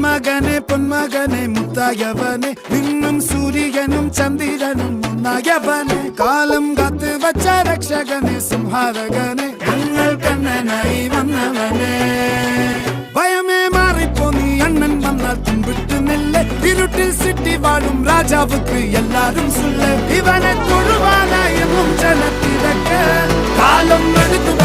മകനെ പൊന്മകനെ മുത്തായവനെ നിന്നും സൂര്യനും ചന്ദ്രനും ഒന്നായവനെ കാലം കാത്ത് വച്ച രക്ഷകനെ സംഹാരകനെ ഞങ്ങൾ കണ്ണനായി വന്നവനെ ഭയമേ മാറിപ്പോ നീ അണ്ണൻ വന്നാൽ തുമ്പിട്ടുന്നില്ല ഇരുട്ടിൽ സിറ്റി വാഴും രാജാവുക്ക് എല്ലാരും സുല്ല ഇവനെ തൊഴുവാനായും ജനത്തിരക്ക് കാലം എടുത്തു